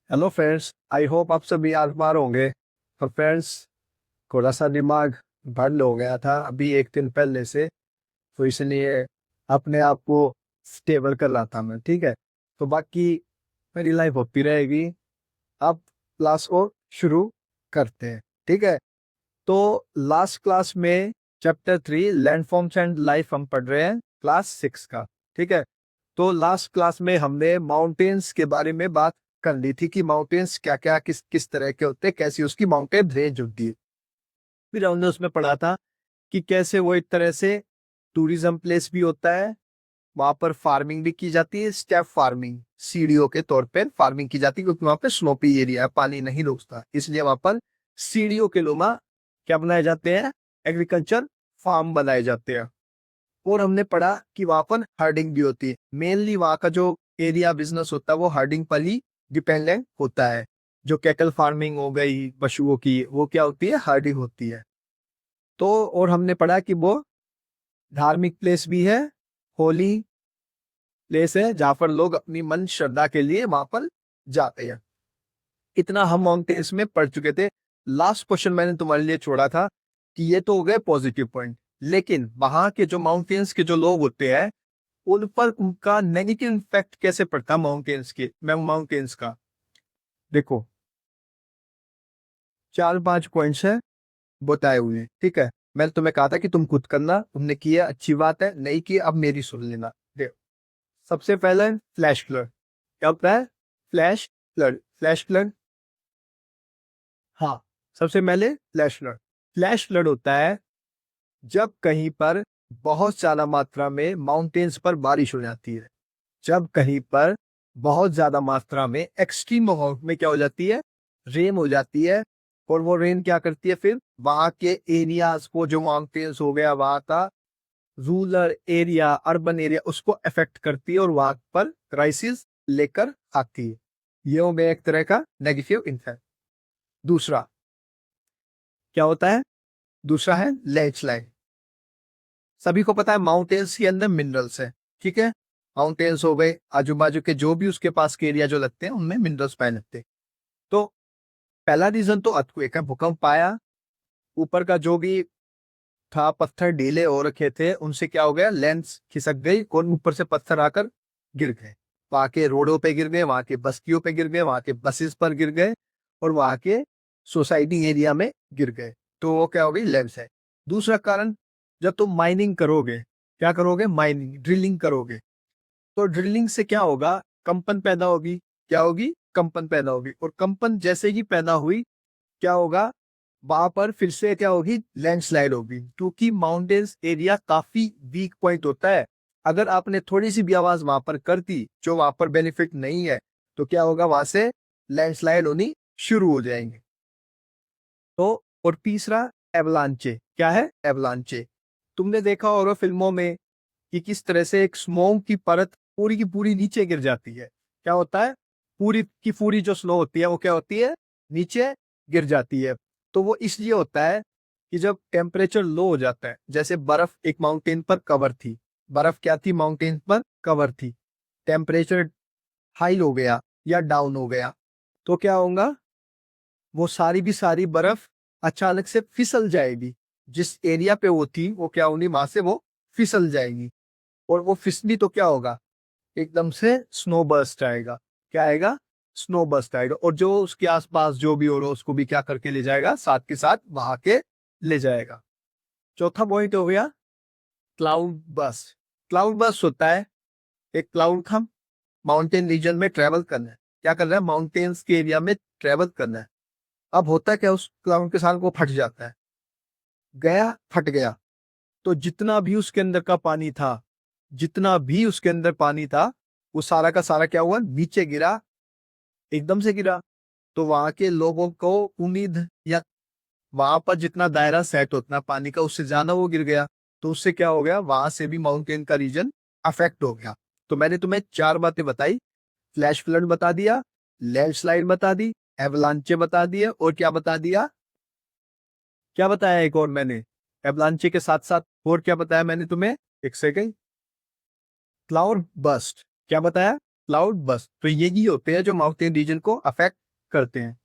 Hello friends, I hope आप सभी आज बार होंगे। तो फ्रेंड्स, थोड़ा सा दिमाग बंद हो गया था अभी एक दिन पहले से, तो इसलिए अपने आप को स्टेबल कर रहा था मैं। ठीक है, तो बाकी मेरी लाइफ होती रहेगी। अब क्लास को शुरू करते हैं। ठीक है, तो लास्ट क्लास में चैप्टर 3 लैंडफॉर्म्स एंड लाइफ हम पढ़ रहे हैं, क्लास 6 का। ठीक है, तो लास्ट क्लास में हमने माउंटेन्स के बारे में बात कर ली थी कि माउंटेन्स क्या क्या किस किस तरह के होते हैं, कैसी उसकी माउंटेन रेंज होती है। फिर हमने उसमें पढ़ा था कि कैसे वो एक तरह से टूरिज्म प्लेस भी होता है, वहां पर फार्मिंग भी की जाती है, स्टेप फार्मिंग, सीढ़ियों के तौर पर फार्मिंग की जाती है, क्योंकि वहां पर स्लोपी एरिया है, पानी नहीं रुकता, इसलिए वहां पर सीढ़ियों के लोमा क्या बनाए जाते हैं, एग्रीकल्चर फार्म बनाए जाते हैं। और हमने पढ़ा कि वहां पर हर्डिंग भी होती है। मेनली वहां का जो एरिया बिजनेस होता है वो हर्डिंग पर ही डिपेंडेंट होता है। जो कैटल फार्मिंग हो गई पशुओं की, वो क्या होती है, हर्डिंग होती है। तो और हमने पढ़ा कि वो धार्मिक प्लेस भी है, होली प्लेस है, जहां पर लोग अपनी मन श्रद्धा के लिए वहां पर जाते हैं। इतना हम माउंटेन्स में पढ़ चुके थे। लास्ट क्वेश्चन मैंने तुम्हारे लिए छोड़ा था कि ये तो हो गए पॉजिटिव पॉइंट, लेकिन वहां के जो माउंटेन्स के जो लोग होते हैं उन पर उनका नेगेटिव इम्पैक्ट कैसे पड़ता है माउंटेन्स का। देखो, 4-5 पॉइंट्स है बताए हुए। ठीक है, मैंने तुम्हें कहा था कि तुम खुद करना, तुमने किया, अच्छी बात है, नहीं की अब मेरी सुन लेना। देखो, सबसे पहले फ्लैश फ्लड। क्या होता है? Flash flood. फ्लैश फ्लड, हाँ, सबसे पहले फ्लैश फ्लड। फ्लैश फ्लड होता है जब कहीं पर बहुत ज्यादा मात्रा में माउंटेन्स पर बारिश हो जाती है। जब कहीं पर बहुत ज्यादा मात्रा में एक्सट्रीम अमाउंट में क्या हो जाती है, रेन हो जाती है। और वो रेन क्या करती है, फिर वहां के एरियाज को, जो माउंटेन्स हो गया वहां का रूरल एरिया, अर्बन एरिया, उसको अफेक्ट करती है और वहां पर क्राइसिस लेकर आती है। ये हो गया एक तरह का नेगेटिव इम्पैक्ट। दूसरा क्या होता है? दूसरा है लैंडस्लाइड। सभी को पता है माउंटेन्स के अंदर मिनरल्स है। ठीक है, माउंटेन्स हो गए, आजू बाजू के जो भी उसके पास के एरिया जो लगते हैं उनमें मिनरल्स पाए लगते हैं। तो पहला रीजन तो अर्थक्वेक है, भूकंप आया, ऊपर का जो भी था पत्थर ढीले हो रखे थे उनसे क्या हो गया, लैंड खिसक गई और ऊपर से पत्थर आकर गिर गए। वहां के रोडों पे गिर गए, वहां के बस्तियों पे गिर गए, वहां के बसेस पर गिर गए और वहां के सोसाइटी एरिया में गिर गए। तो वो क्या हो गई, लैंडस्लाइड। दूसरा कारण, जब तुम माइनिंग करोगे, क्या करोगे, माइनिंग ड्रिलिंग करोगे, तो ड्रिलिंग से क्या होगा, कंपन पैदा होगी। क्या होगी, कंपन पैदा होगी। और कंपन जैसे ही पैदा हुई, क्या होगा, वहां पर फिर से क्या होगी, लैंडस्लाइड होगी, क्योंकि माउंटेन्स एरिया काफी वीक पॉइंट होता है। अगर आपने थोड़ी सी भी आवाज वहां पर कर दी जो वहां पर बेनिफिट नहीं है, तो क्या होगा, वहां से लैंडस्लाइड होनी शुरू हो जाएंगे। तो और तीसरा, एवलांचे। क्या है, एवलांचे। तुमने देखा होगा फिल्मों में कि किस तरह से एक स्मोक की परत पूरी की पूरी नीचे गिर जाती है। क्या होता है, पूरी की पूरी जो स्नो होती है वो क्या होती है, नीचे गिर जाती है। तो वो इसलिए होता है कि जब टेम्परेचर लो हो जाता है, जैसे बर्फ एक माउंटेन पर कवर थी, बर्फ क्या थी, माउंटेन पर कवर थी, टेम्परेचर हाई हो गया या डाउन हो गया, तो क्या होगा, वो सारी भी सारी बर्फ अचानक से फिसल जाएगी। जिस एरिया पे वो थी वो क्या होगी, वहां से वो फिसल जाएगी। और वो फिसली तो क्या होगा, एकदम से स्नो बर्स्ट आएगा। क्या आएगा, स्नो बर्स्ट आएगा। और जो उसके आसपास जो भी हो रहा है उसको भी क्या करके ले जाएगा, साथ के साथ वहां के ले जाएगा। चौथा पॉइंट हो गया क्लाउड बस्ट। क्लाउड बस्ट होता है, एक क्लाउड का माउंटेन रीजन में ट्रेवल करना है। क्या कर रहा है, माउंटेन्स के एरिया में ट्रेवल करना है। अब होता है क्या, उस क्लाउड के साथ वो फट जाता है, गया, फट गया। तो जितना भी उसके अंदर का पानी था, जितना भी उसके अंदर पानी था, वो सारा का सारा क्या हुआ, नीचे गिरा, एकदम से गिरा। तो वहां के लोगों को उम्मीद, या वहां पर जितना दायरा सेट होता पानी का उससे ज्यादा वो गिर गया। तो उससे क्या हो गया, वहां से भी माउंटेन का रीजन अफेक्ट हो गया। तो मैंने तुम्हें 4 बातें बताई, फ्लैश फ्लड बता दिया, लैंडस्लाइड बता दी, एवलांचे बता दिए, और क्या बता दिया, क्या बताया एक और मैंने, एवलांचे के साथ साथ और क्या बताया मैंने तुम्हें, एक सेकंड, क्लाउड बस्ट। क्या बताया, क्लाउड बस्ट, तो यही होते हैं जो माउंटेन रीजन को अफेक्ट करते हैं।